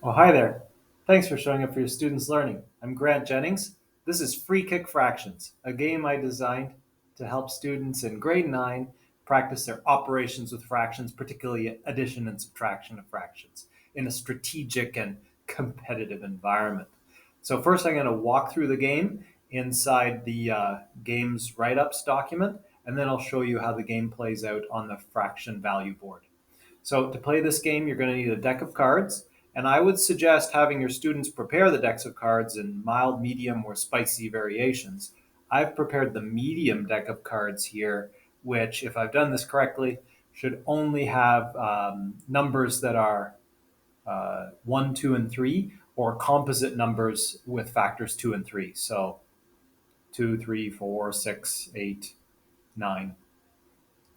Oh, hi there. Thanks for showing up for your students' learning. I'm Grant Jennings. This is Free Kick Fractions, a game I designed to help students in grade 9 practice their operations with fractions, particularly addition and subtraction of fractions, in a strategic and competitive environment. So, first, I'm going to walk through the game inside the game's write ups document, and then I'll show you how the game plays out on the fraction value board. So to play this game, you're going to need a deck of cards. And I would suggest having your students prepare the decks of cards in mild, medium, or spicy variations. I've prepared the medium deck of cards here, which, if I've done this correctly, should only have numbers that are 1, 2, and 3, or composite numbers with factors 2 and 3. So 2, 3, 4, 6, 8, 9,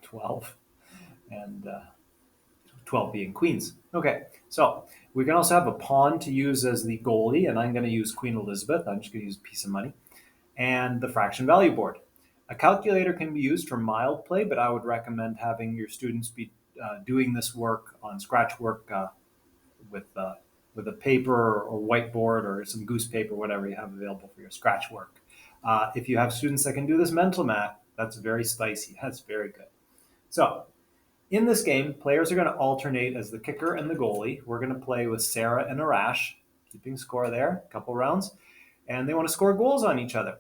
12, and 12 being queens. Okay, so we can also have a pawn to use as the goalie, and I'm going to use Queen Elizabeth. I'm just going to use a piece of money. And the fraction value board. A calculator can be used for mild play, but I would recommend having your students be doing this work on scratch work with, uh, with a paper or whiteboard or some goose paper, whatever you have available for your scratch work. If you have students that can do this mental math, that's very spicy. That's very good. So in this game, players are going to alternate as the kicker and the goalie. We're going to play with Sarah and Arash, keeping score there, a couple rounds, and they want to score goals on each other.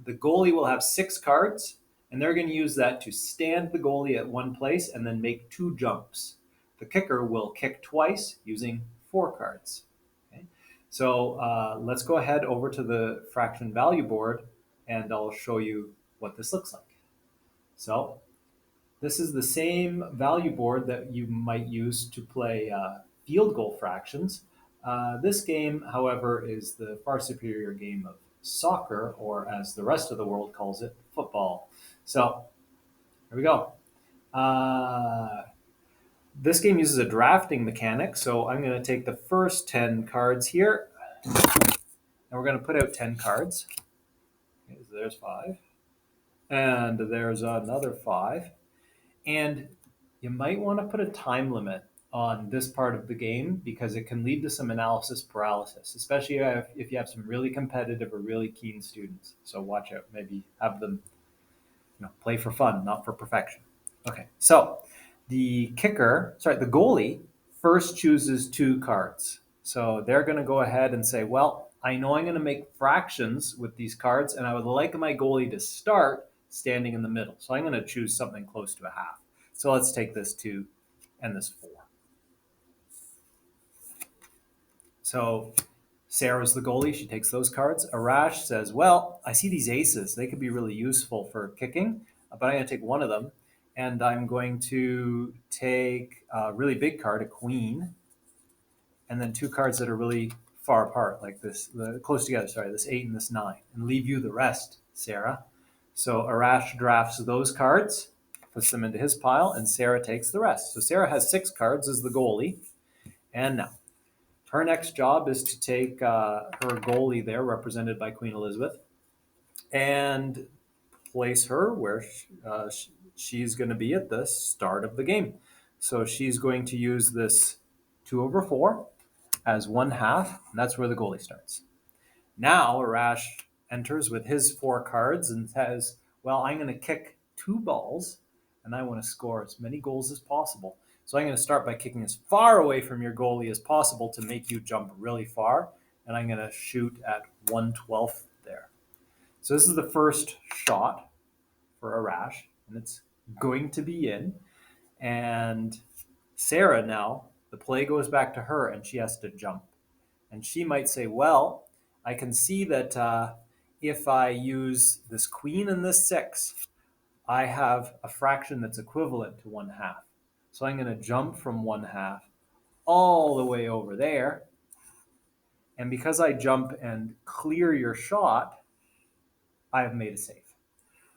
The goalie will have 6 cards, and they're going to use that to stand the goalie at one place and then make 2 jumps. The kicker will kick twice using 4 cards. Okay? So let's go ahead over to the fraction value board, and I'll show you what this looks like. So this is the same value board that you might use to play field goal fractions. This game, however, is the far superior game of soccer, or as the rest of the world calls it, football. So here we go. This game uses a drafting mechanic, so I'm going to take the first 10 cards here, and we're going to put out 10 cards. Okay, so there's 5, and there's another 5. And you might want to put a time limit on this part of the game because it can lead to some analysis paralysis, especially if you have some really competitive or really keen students. So watch out. Maybe have them play for fun, not for perfection. Okay, so the goalie first chooses 2 cards. So they're going to go ahead and say, well, I know I'm going to make fractions with these cards, and I would like my goalie to start standing in the middle. So I'm going to choose something close to a half. So let's take this 2 and this 4. So Sarah's the goalie. She takes those cards. Arash says, well, I see these aces. They could be really useful for kicking, but I'm going to take one of them. And I'm going to take a really big card, a queen, and then 2 cards that are really far apart, like this, close together, sorry, this 8 and this 9, and leave you the rest, Sarah. So Arash drafts those cards, puts them into his pile, and Sarah takes the rest. So Sarah has 6 cards as the goalie. And now, her next job is to take her goalie there, represented by Queen Elizabeth, and place her where she's going to be at the start of the game. So she's going to use this 2/4 as 1/2, and that's where the goalie starts. Now Arash enters with his 4 cards and says, well, I'm going to kick 2 balls, and I want to score as many goals as possible. So I'm going to start by kicking as far away from your goalie as possible to make you jump really far, and I'm going to shoot at 1/12 there. So this is the first shot for Arash, and it's going to be in. And Sarah now, the play goes back to her, and she has to jump. And she might say, well, I can see that if I use this queen and this 6, I have a fraction that's equivalent to 1/2. So I'm going to jump from 1/2 all the way over there. And because I jump and clear your shot, I have made a save.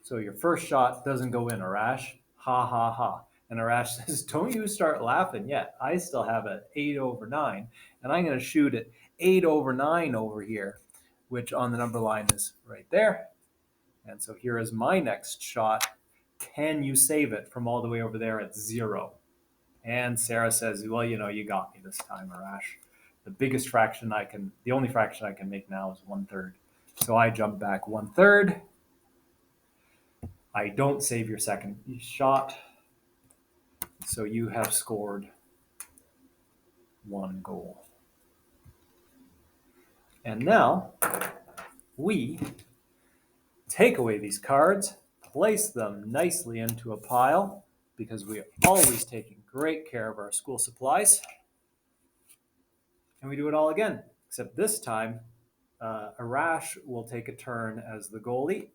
So your first shot doesn't go in, Arash. Ha ha ha. And Arash says, don't you start laughing yet. I still have an 8/9, and I'm going to shoot at 8/9 over here, which on the number line is right there. And so here is my next shot. Can you save it from all the way over there at 0? And Sarah says, well, you got me this time, Arash. the biggest fraction the only fraction I can make now is 1/3. So I jump back 1/3. I don't save your second shot. So you have scored 1 goal. And now we take away these cards, place them nicely into a pile, because we are always taking great care of our school supplies. And we do it all again, except this time, Arash will take a turn as the goalie,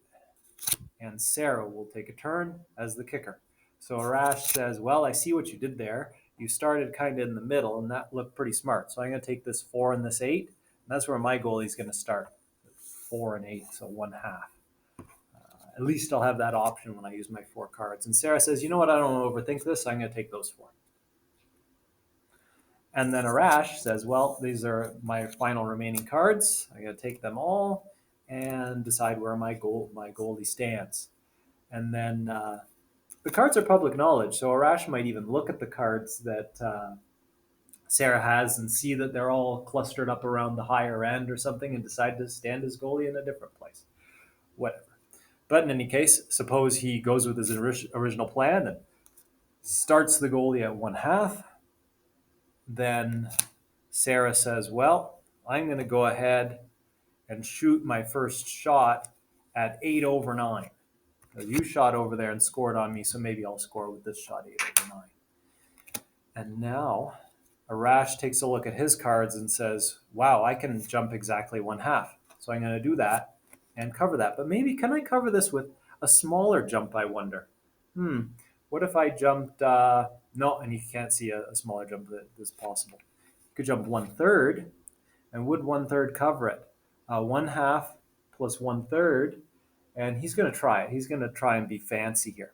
and Sarah will take a turn as the kicker. So Arash says, well, I see what you did there. You started kind of in the middle, and that looked pretty smart. So I'm going to take this 4 and this 8, and that's where my goalie's going to start. 4 and 8, so 1/2. At least I'll have that option when I use my 4 cards. And Sarah says, you know what, I don't want to overthink this. I'm going to take those 4. And then Arash says, well, these are my final remaining cards. I'm going to take them all and decide where my goalie stands. And then the cards are public knowledge. So Arash might even look at the cards that Sarah has and see that they're all clustered up around the higher end or something and decide to stand his goalie in a different place. Whatever. But in any case, suppose he goes with his original plan and starts the goalie at 1/2. Then Sarah says, well, I'm going to go ahead and shoot my first shot at 8/9. You shot over there and scored on me, so maybe I'll score with this shot 8/9. And now Arash takes a look at his cards and says, wow, I can jump exactly 1/2. So I'm going to do that and cover that. But maybe, can I cover this with a smaller jump, I wonder? What if I jumped, no, and you can't see a smaller jump that is possible. You could jump 1/3, and would 1/3 cover it? 1/2 plus 1/3, and he's going to try it. He's going to try and be fancy here.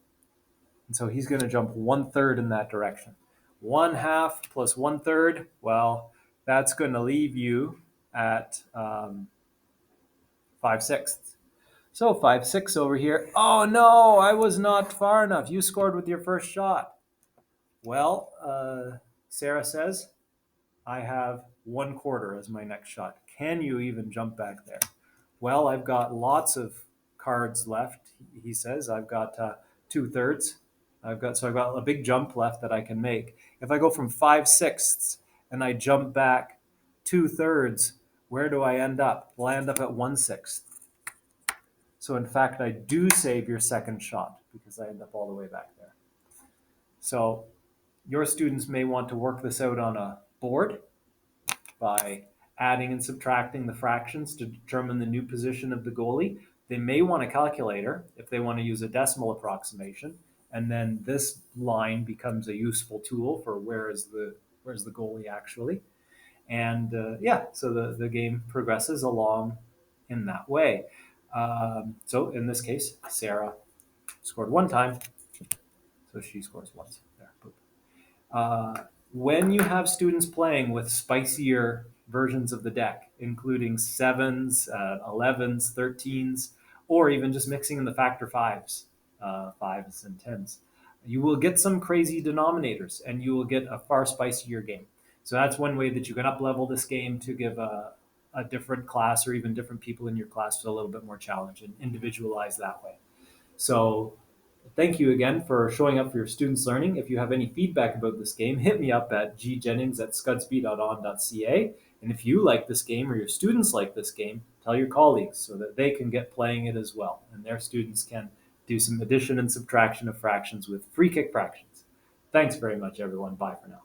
And so he's going to jump 1/3 in that direction. 1/2 plus 1/3, well, that's going to leave you at 5/6. So 5/6 over here. Oh no, I was not far enough. You scored with your first shot. Well, Sarah says, I have 1/4 as my next shot. Can you even jump back there? Well, I've got lots of cards left, he says. I've got 2/3. I've got a big jump left that I can make. If I go from 5/6 and I jump back 2/3, where do I end up? Well, I end up at 1/6. So in fact, I do save your second shot because I end up all the way back there. So your students may want to work this out on a board by adding and subtracting the fractions to determine the new position of the goalie. They may want a calculator if they want to use a decimal approximation. And then this line becomes a useful tool for where's the goalie actually. And so the game progresses along in that way. So in this case, Sarah scored 1 time, so she scores once. There. When you have students playing with spicier versions of the deck, including 7s, 11s, 13s, or even just mixing in the factor 5s, 5s and 10s, you will get some crazy denominators and you will get a far spicier game. So that's one way that you can up-level this game to give a different class or even different people in your class a little bit more challenge and individualize that way. So thank you again for showing up for your students' learning. If you have any feedback about this game, hit me up at gjennings@scudsby.on.ca. And if you like this game or your students like this game, tell your colleagues so that they can get playing it as well. And their students can do some addition and subtraction of fractions with free kick fractions. Thanks very much, everyone. Bye for now.